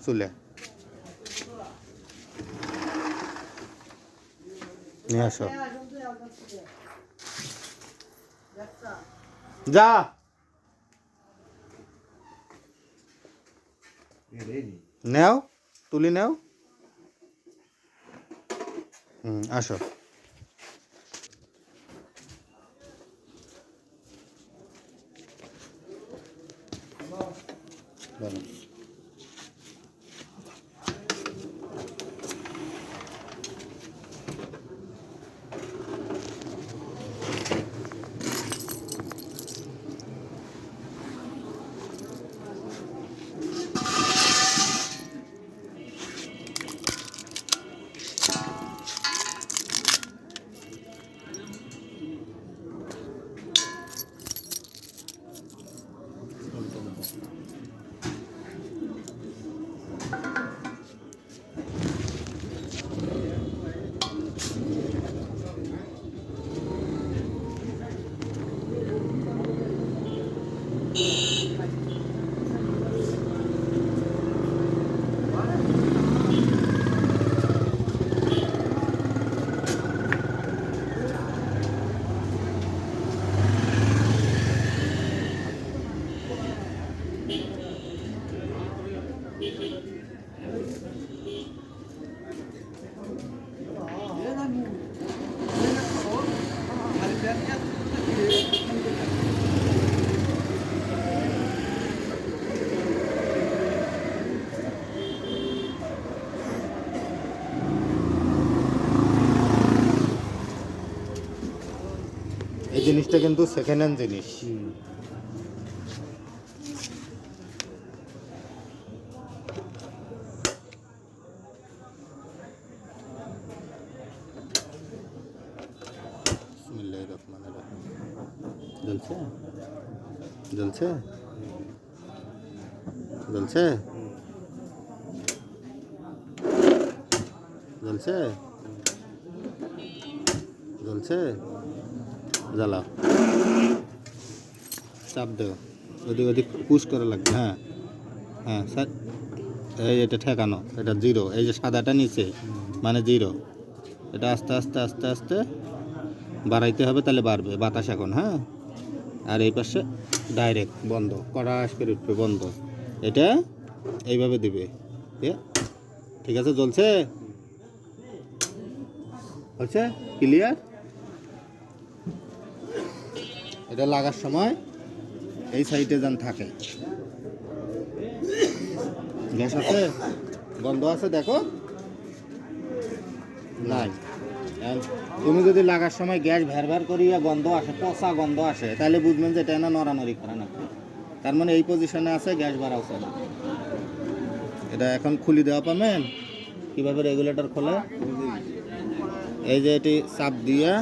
চুলে নিয়ে আসো যা নেও তুলি নেও আসো বলো এই জিনিসটা কিন্তু সেকেন্ড হ্যান্ড জিনিস জ্বলছে জ্বলছে জ্বলছে জ্বলছে জ্বলছে জ্বালাও চাপ দেও ওদিক ওদিক পুশ করা লাগবে হ্যাঁ হ্যাঁ স্যার এই এটা ঠেকানো এটা জিরো এই যে সাদাটা নিচে মানে জিরো এটা আস্তে আস্তে আস্তে আস্তে বাড়াইতে হবে তাহলে বাড়বে বাতাস এখন হ্যাঁ আর এই পাশে ডাইরেক্ট বন্ধ কড়াশ করে উঠবে বন্ধ এটা এইভাবে দিবে ঠিক আছে জ্বলছে হচ্ছে ক্লিয়ার এটা লাগার সময় এই সাইডে যেন থাকে গ্যাস আছে বন্ধ আছে দেখো নাই তুমি যদি লাগার সময় গ্যাস ভ্যার করিয়া গন্ধ আসে পচা গন্ধ আসে তাহলে বুঝবেন যে এটা না নড়ানড়ি করা না তার মানে এই পজিশনে আছে গ্যাস বাড়াও চলে এটা এখন খুলি দেওয়া পাবেন কীভাবে রেগুলেটর খোলে এই যে এটি চাপ দিয়া